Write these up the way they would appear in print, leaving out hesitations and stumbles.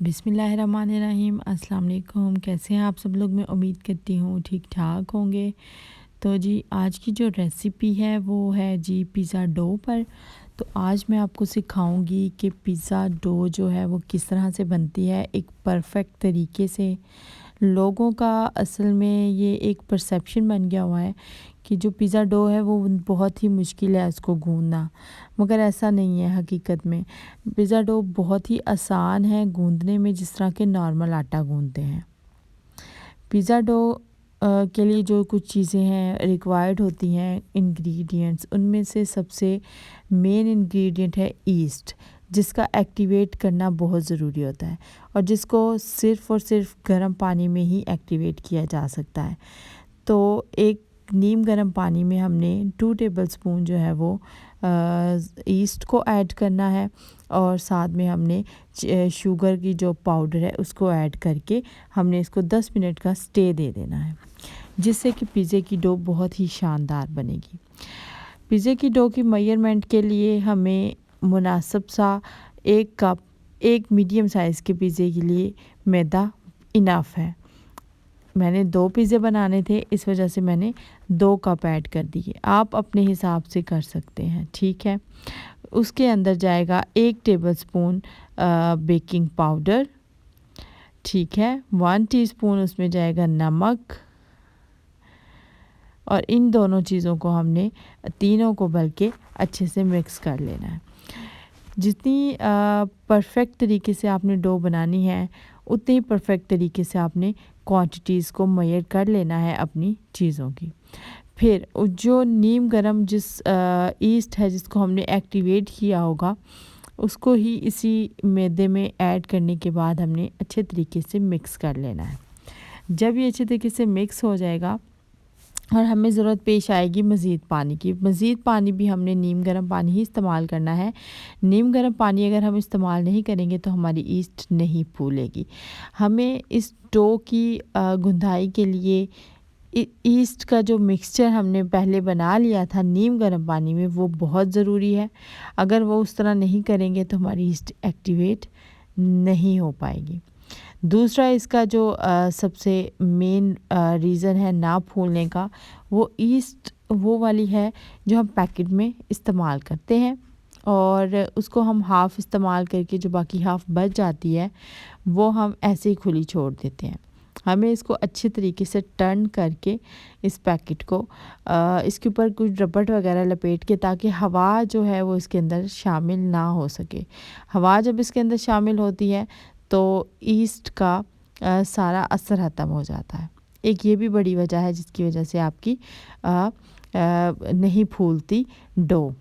बिस्मिल्लाहिर्रहमानिर्रहीम। अस्सलाम वालेकुम। कैसे हैं आप सब लोग? मैं उम्मीद करती हूँ ठीक ठाक होंगे। तो जी आज की जो रेसिपी है वो है जी पिज़्ज़ा डो पर। तो आज मैं आपको सिखाऊंगी कि पिज़्ज़ा डो जो है वो किस तरह से बनती है एक परफेक्ट तरीके से। लोगों का असल में ये एक परसेप्शन बन गया हुआ है कि जो पिज़्ज़ा डो है वो बहुत ही मुश्किल है उसको गूंदना, मगर ऐसा नहीं है। हकीकत में पिज़्ज़ा डो बहुत ही आसान है गूंदने में, जिस तरह के नॉर्मल आटा गूंदते हैं। पिज़्ज़ा डो के लिए जो कुछ चीज़ें हैं रिक्वायर्ड होती हैं इंग्रेडिएंट्स, उनमें से सबसे मेन इंग्रेडिएंट है ईस्ट, जिसका एक्टिवेट करना बहुत ज़रूरी होता है और जिसको सिर्फ़ और सिर्फ गर्म पानी में ही एक्टिवेट किया जा सकता है। तो एक नीम गर्म पानी में हमने 2 टेबलस्पून जो है वो ईस्ट को ऐड करना है और साथ में हमने शुगर की जो पाउडर है उसको ऐड करके हमने इसको 10 मिनट का स्टे दे देना है, जिससे कि पिज़्ज़े की डो बहुत ही शानदार बनेगी। पिज़्ज़े की डो की मेजरमेंट के लिए हमें मुनासिब सा 1 कप, एक मीडियम साइज़ के पिज़्ज़े के लिए मैदा इनफ है। मैंने 2 पिज़्ज़े बनाने थे, इस वजह से मैंने 2 कप ऐड कर दिए। आप अपने हिसाब से कर सकते हैं, ठीक है। उसके अंदर जाएगा 1 टेबलस्पून बेकिंग पाउडर, ठीक है। 1 टीस्पून उसमें जाएगा नमक और इन दोनों चीज़ों को हमने तीनों को बल्कि अच्छे से मिक्स कर लेना है। जितनी परफेक्ट तरीके से आपने डो बनानी है उतने ही परफेक्ट तरीके से आपने क्वांटिटीज़ को मेजर कर लेना है अपनी चीज़ों की। फिर जो नीम गरम जिस ईस्ट है जिसको हमने एक्टिवेट किया होगा उसको ही इसी मैदे में ऐड करने के बाद हमने अच्छे तरीके से मिक्स कर लेना है। जब ये अच्छे तरीके से मिक्स हो जाएगा और हमें ज़रूरत पेश आएगी मज़ीद पानी की, मज़ीद पानी भी हमने नीम गर्म पानी ही इस्तेमाल करना है। नीम गर्म पानी अगर हम इस्तेमाल नहीं करेंगे तो हमारी ईस्ट नहीं फूलेगी। हमें इस डो की गुंदाई के लिए ईस्ट का जो मिक्सचर हमने पहले बना लिया था नीम गर्म पानी में वो बहुत ज़रूरी है। अगर वो उस तरह नहीं करेंगे तो हमारी ईस्ट एक्टिवेट नहीं हो पाएगी। दूसरा इसका जो सबसे मेन रीज़न है ना फूलने का, वो ईस्ट वो वाली है जो हम पैकेट में इस्तेमाल करते हैं और उसको हम हाफ़ इस्तेमाल करके जो बाकी हाफ़ बच जाती है वो हम ऐसे ही खुली छोड़ देते हैं। हमें इसको अच्छे तरीके से टर्न करके इस पैकेट को इसके ऊपर कुछ रबड़ वगैरह लपेट के, ताकि हवा जो है वो इसके अंदर शामिल ना हो सके। हवा जब इसके अंदर शामिल होती है तो ईस्ट का सारा असर ख़त्म हो जाता है। एक ये भी बड़ी वजह है जिसकी वजह से आपकी नहीं फूलती डो।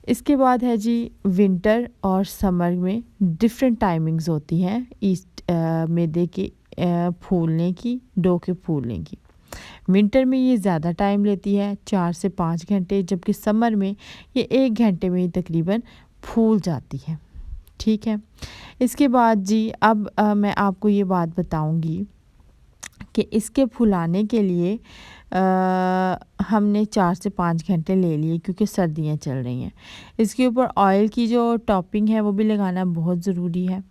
इसके बाद है जी विंटर और समर में डिफरेंट टाइमिंग्स होती हैं ईस्ट मैदे के फूलने की, डो के फूलने की। विंटर में ये ज़्यादा टाइम लेती है 4 से 5 घंटे, जबकि समर में ये 1 घंटे में ही तकरीबन फूल जाती है, ठीक है। इसके बाद जी अब मैं आपको ये बात बताऊंगी कि इसके फुलाने के लिए हमने 4 से 5 घंटे ले लिए क्योंकि सर्दियाँ चल रही हैं। इसके ऊपर ऑयल की जो टॉपिंग है वो भी लगाना बहुत ज़रूरी है,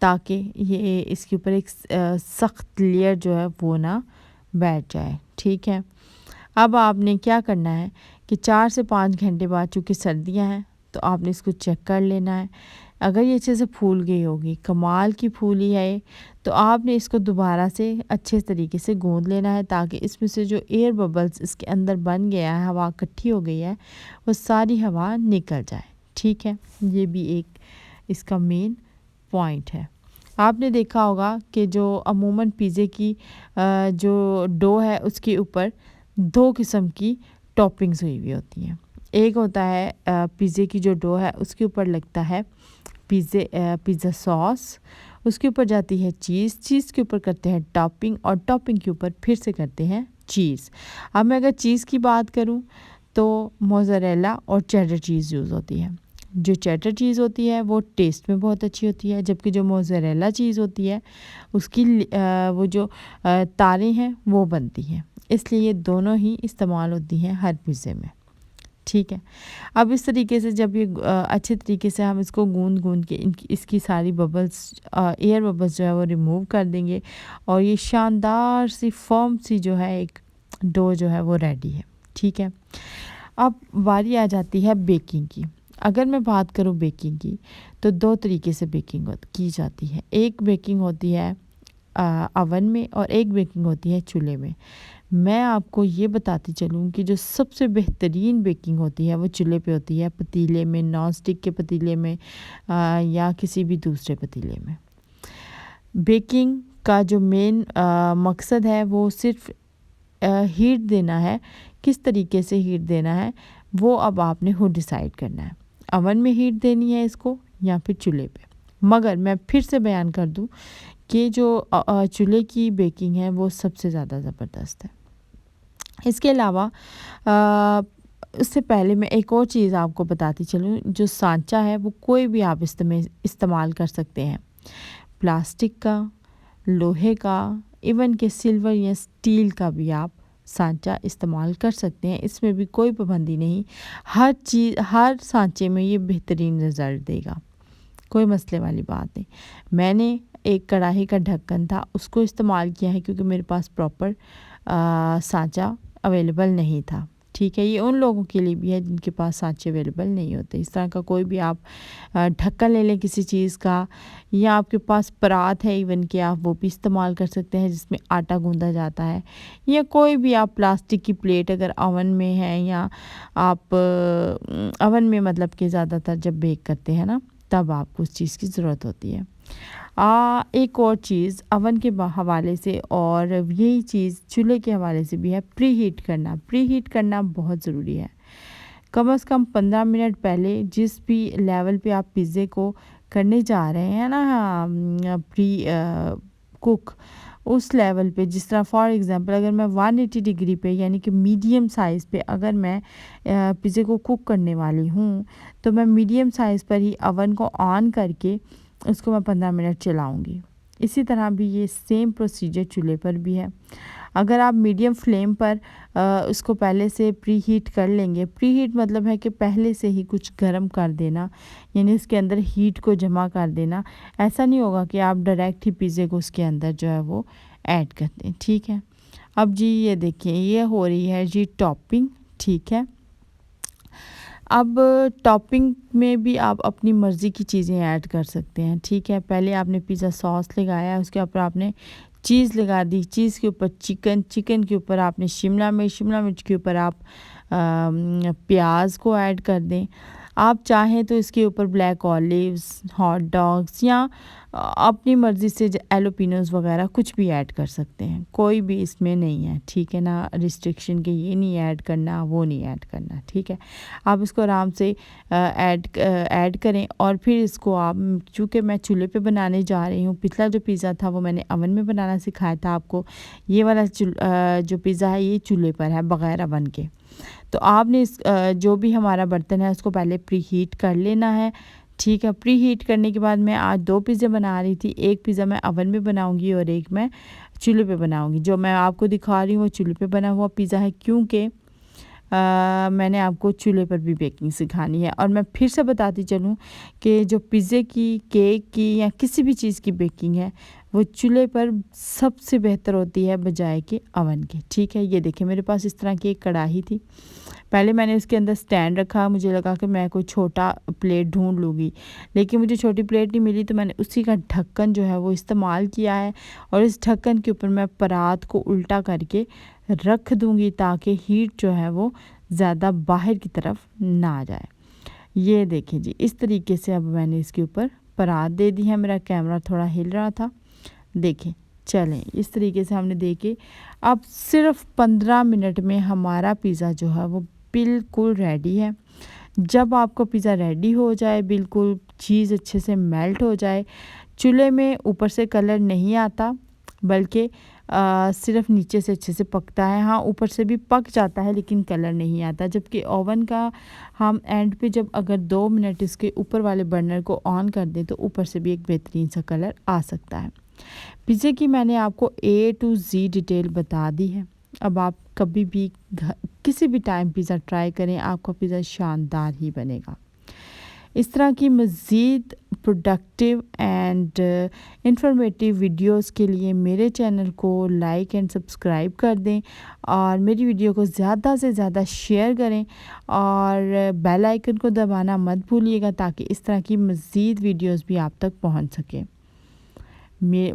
ताकि ये इसके ऊपर एक सख्त लेयर जो है वो ना बैठ जाए, ठीक है। अब आपने क्या करना है कि 4 से 5 घंटे बाद, चूँकि सर्दियाँ हैं, तो आपने इसको चेक कर लेना है। अगर ये अच्छे से फूल गई होगी, कमाल की फूली है ये, तो आपने इसको दोबारा से अच्छे तरीके से गूंद लेना है, ताकि इसमें से जो एयर बबल्स इसके अंदर बन गया है, हवा इकट्ठी हो गई है, वो सारी हवा निकल जाए, ठीक है। ये भी एक इसका मेन पॉइंट है। आपने देखा होगा कि जो अमूमन पिज़्ज़े की जो डो है उसके ऊपर 2 किस्म की टॉपिंग्स हुई हुई होती हैं। एक होता है पिज़्ज़े की जो डो है उसके ऊपर लगता है पिज़्ज़ा सॉस, उसके ऊपर जाती है चीज़ के ऊपर करते हैं टॉपिंग और टॉपिंग के ऊपर फिर से करते हैं चीज़। अब मैं अगर चीज़ की बात करूं तो मोज़रेला और चेडर चीज़ यूज़ होती है। जो चेडर चीज़ होती है वो टेस्ट में बहुत अच्छी होती है, जबकि जो मोज़रेला चीज़ होती है उसकी वो जो तारें हैं वो बनती हैं। इसलिए ये दोनों ही इस्तेमाल होती हैं हर पिज़्ज़े में, ठीक है। अब इस तरीके से जब ये अच्छे तरीके से हम इसको गूँद के इसकी सारी बबल्स एयर बबल्स जो है वो रिमूव कर देंगे और ये शानदार सी फर्म सी जो है एक डो जो है वो रेडी है, ठीक है। अब बारी आ जाती है बेकिंग की। अगर मैं बात करूँ बेकिंग की तो 2 तरीके से बेकिंग की जाती है। एक बेकिंग होती है अवन में और एक बेकिंग होती है चूल्हे में। मैं आपको ये बताती चलूँ कि जो सबसे बेहतरीन बेकिंग होती है वो चूल्हे पे होती है, पतीले में, नॉन स्टिक के पतीले में या किसी भी दूसरे पतीले में। बेकिंग का जो मेन मकसद है वो सिर्फ हीट देना है। किस तरीके से हीट देना है वो अब आपने खुद डिसाइड करना है। अवन में हीट देनी है इसको या फिर चूल्हे पे। मगर मैं फिर से बयान कर दूं कि जो चूल्हे की बेकिंग है वो सबसे ज़्यादा ज़बरदस्त है। इसके अलावा उससे पहले मैं एक और चीज़ आपको बताती चलूँ, जो सांचा है वो कोई भी आप इस्तेमाल कर सकते हैं। प्लास्टिक का, लोहे का, इवन के सिल्वर या स्टील का भी आप सांचा इस्तेमाल कर सकते हैं। इसमें भी कोई पाबंदी नहीं। हर सांचे में ये बेहतरीन रिज़ल्ट देगा, कोई मसले वाली बात नहीं। मैंने एक कढ़ाई का ढक्कन था उसको इस्तेमाल किया है क्योंकि मेरे पास प्रॉपर सांचा अवेलेबल नहीं था, ठीक है। ये उन लोगों के लिए भी है जिनके पास सांचे अवेलेबल नहीं होते। इस तरह का कोई भी आप ढक्कन ले लें किसी चीज़ का, या आपके पास परात है इवन कि आप वो भी इस्तेमाल कर सकते हैं जिसमें आटा गूंदा जाता है, या कोई भी आप प्लास्टिक की प्लेट अगर ओवन में है, या आप ओवन में मतलब कि ज़्यादातर जब बेक करते हैं ना तब आपको उस चीज़ की ज़रूरत होती है। एक और चीज़ अवन के हवाले से और यही चीज़ चूल्हे के हवाले से भी है, प्री हीट करना बहुत ज़रूरी है। कम से कम 15 मिनट पहले जिस भी लेवल पे आप पिज़्ज़े को करने जा रहे हैं ना प्री कुक, उस लेवल पे, जिस तरह फॉर एग्ज़ाम्पल अगर मैं 180 डिग्री पे यानी कि मीडियम साइज़ पे अगर मैं पिज़्ज़े को कुक करने वाली हूँ तो मैं मीडियम साइज़ पर ही अवन को ऑन करके उसको मैं 15 मिनट चलाऊँगी। इसी तरह भी ये सेम प्रोसीजर चूल्हे पर भी है। अगर आप मीडियम फ्लेम पर उसको पहले से प्री हीट कर लेंगे, प्री हीट मतलब है कि पहले से ही कुछ गर्म कर देना, यानी उसके अंदर हीट को जमा कर देना। ऐसा नहीं होगा कि आप डायरेक्ट ही पिज़्ज़े को उसके अंदर जो है वो ऐड कर दें, ठीक है। अब जी ये देखिए ये हो रही है जी टॉपिंग, ठीक है। अब टॉपिंग में भी आप अपनी मर्ज़ी की चीज़ें ऐड कर सकते हैं, ठीक है। पहले आपने पिज़्ज़ा सॉस लगाया, उसके ऊपर आपने चीज़ लगा दी, चीज़ के ऊपर चिकन के ऊपर आपने शिमला मिर्च के ऊपर आप प्याज को ऐड कर दें। आप चाहें तो इसके ऊपर ब्लैक ऑलिव्स, हॉट डॉग्स या अपनी मर्ज़ी से एलोपिनोस वगैरह कुछ भी ऐड कर सकते हैं, कोई भी इसमें नहीं है, ठीक है ना, रिस्ट्रिक्शन के ये नहीं ऐड करना वो नहीं ऐड करना, ठीक है। आप इसको आराम से ऐड करें और फिर इसको आप, चूँकि मैं चूल्हे पे बनाने जा रही हूँ, पिछला जो पिज़्ज़ा था वो मैंने अवन में बनाना सिखाया था आपको, ये वाला जो पिज़्ज़ा है ये चूल्हे पर है बग़ैर अवन के। तो आपने जो भी हमारा बर्तन है उसको पहले प्री हीट कर लेना है, ठीक है। प्री हीट करने के बाद मैं आज 2 पिज़्ज़े बना रही थी, एक पिज़्ज़ा मैं अवन में बनाऊंगी और एक मैं चूल्हे पे बनाऊंगी। जो मैं आपको दिखा रही हूँ वो चूल्हे पे बना हुआ पिज़्ज़ा है क्योंकि मैंने आपको चूल्हे पर भी बेकिंग सिखानी है। और मैं फिर से बताती चलूँ कि जो पिज़्ज़े की, केक की या किसी भी चीज़ की बेकिंग है वो चूल्हे पर सबसे बेहतर होती है बजाय के अवन के, ठीक है। ये देखिए मेरे पास इस तरह की एक कढ़ाई थी, पहले मैंने उसके अंदर स्टैंड रखा, मुझे लगा कि मैं कोई छोटा प्लेट ढूंढ लूँगी, लेकिन मुझे छोटी प्लेट नहीं मिली तो मैंने उसी का ढक्कन जो है वो इस्तेमाल किया है और इस ढक्कन के ऊपर मैं परात को उल्टा करके रख दूँगी ताकि हीट जो है वो ज़्यादा बाहर की तरफ ना आ जाए। ये देखिए जी इस तरीके से अब मैंने इसके ऊपर परात दे दी है। मेरा कैमरा थोड़ा हिल रहा था, देखें, चलें इस तरीके से हमने देखे। अब सिर्फ 15 मिनट में हमारा पिज़्ज़ा जो है वो बिल्कुल रेडी है। जब आपको पिज़्ज़ा रेडी हो जाए, बिल्कुल चीज़ अच्छे से मेल्ट हो जाए, चूल्हे में ऊपर से कलर नहीं आता बल्कि सिर्फ नीचे से अच्छे से पकता है, हाँ ऊपर से भी पक जाता है लेकिन कलर नहीं आता। जबकि ओवन का हम एंड पे जब अगर 2 मिनट इसके ऊपर वाले बर्नर को ऑन कर दें तो ऊपर से भी एक बेहतरीन सा कलर आ सकता है। पिज़्ज़े की मैंने आपको A to Z डिटेल बता दी है। अब आप कभी भी किसी भी टाइम पिज़्ज़ा ट्राई करें, आपका पिज़्ज़ा शानदार ही बनेगा। इस तरह की मज़ीद प्रोडक्टिव एंड इंफॉर्मेटिव वीडियोस के लिए मेरे चैनल को लाइक एंड सब्सक्राइब कर दें और मेरी वीडियो को ज़्यादा से ज़्यादा शेयर करें और बेल आइकन को दबाना मत भूलिएगा ताकि इस तरह की मज़ीद वीडियोस भी आप तक पहुंच सकें।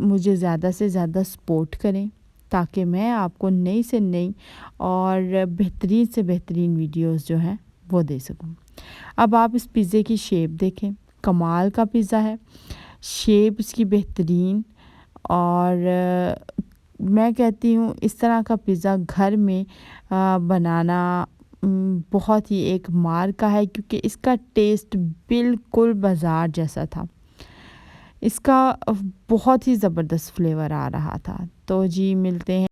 मुझे ज़्यादा से ज़्यादा सपोर्ट करें ताकि मैं आपको नई से नई और बेहतरीन से बेहतरीन वीडियोस जो हैं वो दे सकूं। अब आप इस पिज़्ज़े की शेप देखें, कमाल का पिज़्ज़ा है, शेप इसकी बेहतरीन। और मैं कहती हूँ इस तरह का पिज़्ज़ा घर में बनाना बहुत ही एक मार का है, क्योंकि इसका टेस्ट बिल्कुल बाज़ार जैसा था। इसका बहुत ही ज़बरदस्त फ्लेवर आ रहा था। तो जी मिलते हैं।